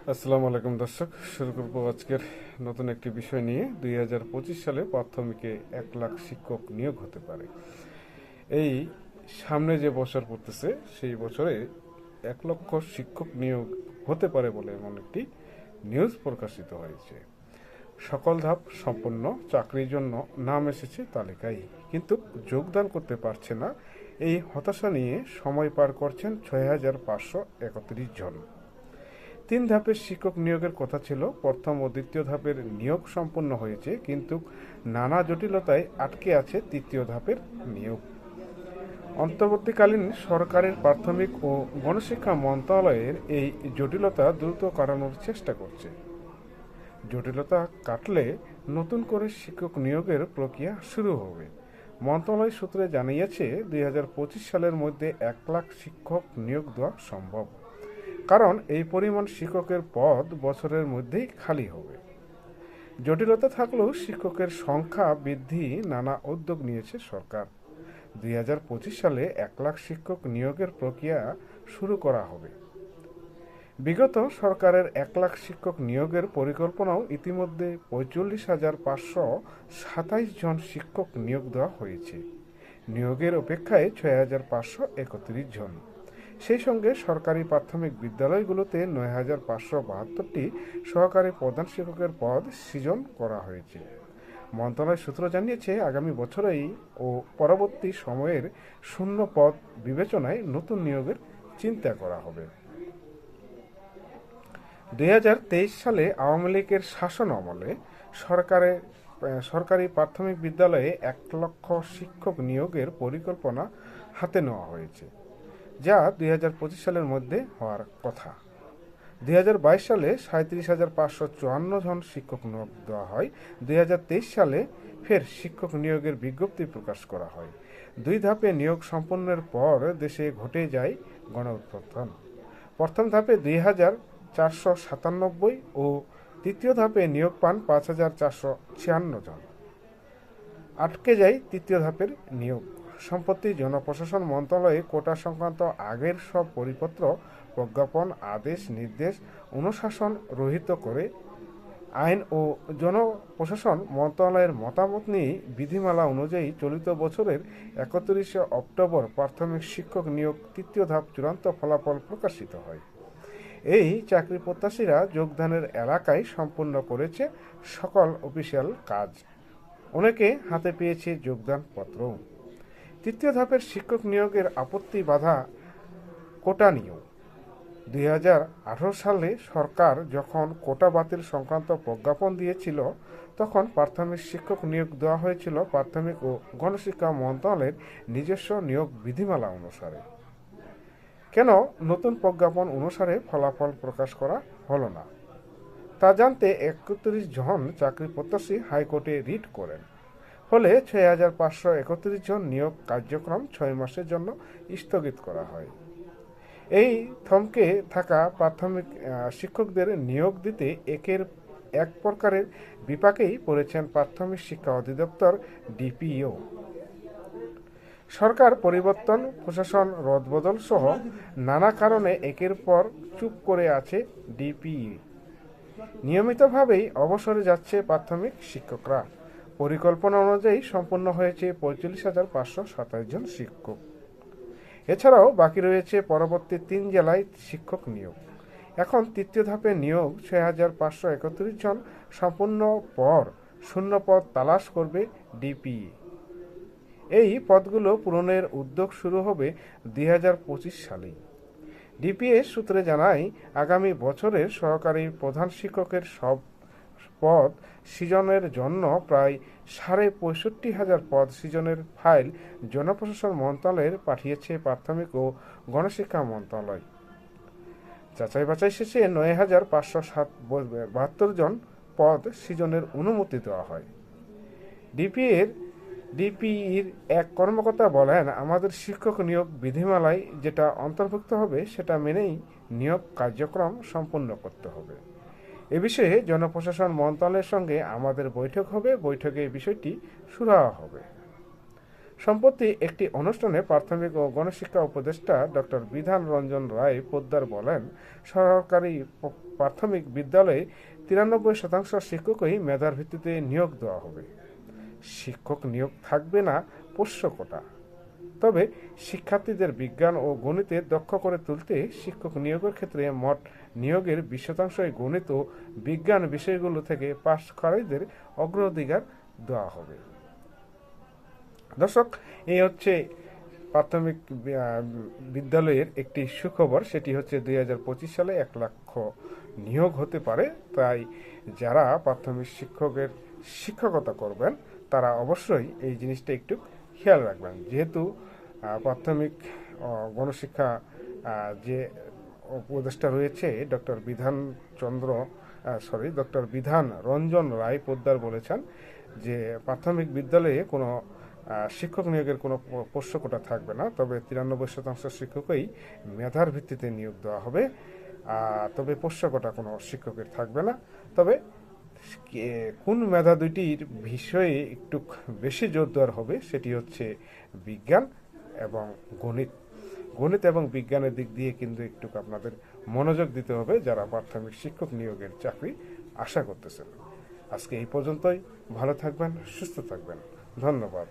আসসালামু আলাইকুম দর্শক, শুরু করব আজকের নতুন একটি বিষয় নিয়ে। 2025 সালে প্রাথমিকে 1 লাখ শিক্ষক নিয়োগ হতে পারে। এই সামনে যে বছর পড়তেছে সেই বছরে 1 লক্ষ শিক্ষক নিয়োগ হতে পারে বলে এমন একটি নিউজ প্রকাশিত হয়েছে। সকল ধাপ সম্পন্ন, চাকরির জন্য নাম এসেছে তালিকায়, কিন্তু যোগদান করতে পারছে না। এই হতাশা নিয়ে সময় পার করছেন 6,531 জন। 3 ধাপের শিক্ষক নিয়োগের কথা ছিল। প্রথম ও দ্বিতীয় ধাপের নিয়োগ সম্পন্ন হয়েছে, কিন্তু নানা জটিলতায় আটকে আছে তৃতীয় ধাপের নিয়োগ। অন্তর্বর্তীকালীন সরকারের প্রাথমিক ও গণশিক্ষা মন্ত্রণালয়ের এই জটিলতা দ্রুত কাটানোর চেষ্টা করছে। জটিলতা কাটলে নতুন করে শিক্ষক নিয়োগের প্রক্রিয়া শুরু হবে। মন্ত্রণালয় সূত্রে জানিয়েছে, 2025 সালের মধ্যে 1 লাখ শিক্ষক নিয়োগ দেওয়া সম্ভব, কারণ এই পরিমাণ শিক্ষকের পদ বছরের মধ্যেই খালি হবে। জটিলতা থাকলেও শিক্ষকের সংখ্যা বৃদ্ধি নানা উদ্যোগ নিয়েছে সরকার। 2025 সালে 1 লাখ শিক্ষক নিয়োগের প্রক্রিয়া শুরু করা হবে। বিগত সরকারের 1 লাখ শিক্ষক নিয়োগের পরিকল্পনাও ইতিমধ্যে 45,527 জন শিক্ষক নিয়োগ দেওয়া হয়েছে। নিয়োগের অপেক্ষায় 6,531 জন। সেই সঙ্গে সরকারি প্রাথমিক বিদ্যালয়গুলোতে 9,572টি সহকারী প্রধান শিক্ষকের পদ সৃজন করা হয়েছে। মন্ত্রণালয় সূত্র জানিয়েছে, আগামী বছরেই ও পরবর্তী সময়ের শূন্য পদ বিবেচনায় নতুন নিয়োগের চিন্তা করা হবে। 2023 সালে আওয়ামী লীগের শাসন আমলে সরকারি প্রাথমিক বিদ্যালয়ে 1 লক্ষ শিক্ষক নিয়োগের পরিকল্পনা হাতে নেওয়া হয়েছে, যা 2025 সালের মধ্যে হওয়ার কথা। 2022 সালে 37,554 জন শিক্ষক নিয়োগ দেওয়া হয়। 2023 সালে ফের শিক্ষক নিয়োগের বিজ্ঞপ্তি প্রকাশ করা হয়। 2 ধাপে নিয়োগ সম্পন্নের পর দেশে ঘটে যায় গণঅভ্যুত্থান। প্রথম ধাপে 2,497 ও তৃতীয় ধাপে নিয়োগ পান 5,456 জন। আটকে যায় তৃতীয় ধাপের নিয়োগ। সম্প্রতি জনপ্রশাসন মন্ত্রণালয়ে কোটা সংক্রান্ত আগের সব পরিপত্র, প্রজ্ঞাপন, আদেশ, নির্দেশ অনুশাসন রহিত করে আইন ও জনপ্রশাসন মন্ত্রণালয়ের মতামত নিয়ে বিধিমালা অনুযায়ী চলিত বছরের 31শে অক্টোবর প্রাথমিক শিক্ষক নিয়োগ তৃতীয় ধাপ চূড়ান্ত ফলাফল প্রকাশিত হয়। এই চাকরি প্রত্যাশীরা যোগদানের এলাকায় সম্পূর্ণ করেছে সকল অফিসিয়াল কাজ। অনেকে হাতে পেয়েছে যোগদান পত্র। তৃতীয় ধাপের শিক্ষক নিয়োগের আপত্তি বাধা কোটা নিয়োগ। 2018 সালে সরকার যখন কোটা বাতিল সংক্রান্ত প্রজ্ঞাপন দিয়েছিল, তখন প্রাথমিক শিক্ষক নিয়োগ দেওয়া হয়েছিল প্রাথমিক ও গণশিক্ষা মন্ত্রণালয়ের নিজস্ব নিয়োগ বিধিমালা অনুসারে। কেন নতুন প্রজ্ঞাপন অনুসারে ফলাফল প্রকাশ করা হলো না, তা জানতে 31 জন চাকরি প্রত্যাশী হাইকোর্টে রিট করেন। ফলে 6,531 জন নিয়োগ কার্যক্রম 6 মাসের জন্য স্থগিত করা হয়। এই থমকে থাকা প্রাথমিক শিক্ষকদের নিয়োগ দিতে এক প্রকারের বিপাকেই পড়েছেন প্রাথমিক শিক্ষা অধিদপ্তর, ডিপিও। সরকার পরিবর্তন, প্রশাসন রদবদল সহ নানা কারণে একের পর চুপ করে আছে ডিপিই। নিয়মিতভাবেই অবসরে যাচ্ছে প্রাথমিক শিক্ষকরা। পরিকল্পনা অনুযায়ী সম্পন্ন হয়েছে 45,527 জন শিক্ষক। এছাড়াও বাকি রয়েছে পরবর্তী 3 জেলায় শিক্ষক নিয়োগ। এখন তৃতীয় ধাপে নিয়োগ 6,531 জন সম্পূর্ণ পর শূন্য পদ তালাশ করবে ডিপিই। এই পদগুলো পূরণের উদ্যোগ শুরু হবে 2025 সালেই। ডিপিএস সূত্রে জানায়, আগামী বছরের সহকারী প্রধান শিক্ষকের সব পদ সৃজনের জন্য প্রায় 65,500 পদ সৃজনের ফাইল জনপ্রশাসন মন্ত্রণালয়ের পাঠিয়েছে প্রাথমিক ও গণশিক্ষা মন্ত্রণালয়। যাচাই বাছাই শেষে 9,572 জন পদ সৃজনের অনুমতি দেওয়া হয়। ডিপিইর এক কর্মকর্তা বলেন, আমাদের শিক্ষক নিয়োগ বিধিমালায় যেটা অন্তর্ভুক্ত হবে সেটা মেনেই নিয়োগ কার্যক্রম সম্পন্ন করতে হবে। এ বিষয়ে জনপ্রশাসন মন্ত্রণালয়ের সঙ্গে আমাদের বৈঠক হবে, বৈঠকে বিষয়টি সুরাহা হবে। সম্প্রতি একটি অনুষ্ঠানে প্রাথমিক ও গণশিক্ষা উপদেষ্টা ডক্টর বিধান রঞ্জন রায় পোদ্দার বলেন, সরকারি প্রাথমিক বিদ্যালয়ে 93% শিক্ষকই মেধার ভিত্তিতে নিয়োগ দেওয়া হবে। শিক্ষক নিয়োগ থাকবে না পোষ্য কোটা। তবে শিক্ষার্থীদের বিজ্ঞান ও গণিতে দক্ষ করে তুলতে শিক্ষক নিয়োগের ক্ষেত্রে মোট নিয়োগের 20% গণিত ও বিজ্ঞান বিষয়গুলো থেকে পাশকারীদের অগ্রাধিকার দেওয়া হবে। দর্শক, এই হচ্ছে প্রাথমিক বিদ্যালয়ের একটি সুখবর। সেটি হচ্ছে 2025 সালে 1 লক্ষ নিয়োগ হতে পারে। তাই যারা প্রাথমিক শিক্ষকতা করবেন তারা অবশ্যই এই জিনিসটা একটু খেয়াল রাখবেন। যেহেতু প্রাথমিক গণশিক্ষা যে উপদেষ্টা রয়েছে ডক্টর ডক্টর বিধান রঞ্জন রায় পোদ্দার বলেছেন যে প্রাথমিক বিদ্যালয়ে কোনো শিক্ষক নিয়োগের কোনো পোষ্য কোটা থাকবে না। তবে 93% শিক্ষকই মেধার ভিত্তিতে নিয়োগ দেওয়া হবে। তবে পোষ্য কোটা কোনো শিক্ষকের থাকবে না। তবে কোন মেধা দুইটির বিষয়ে একটু বেশি জোর দেওয়ার হবে সেটি হচ্ছে বিজ্ঞান এবং গণিত। গণিত এবং বিজ্ঞানের দিক দিয়ে কিন্তু একটু আপনাদের মনোযোগ দিতে হবে যারা প্রাথমিক শিক্ষক নিয়োগের চাকরি আশা করতেছেন। আজকে এই পর্যন্তই। ভালো থাকবেন, সুস্থ থাকবেন। ধন্যবাদ।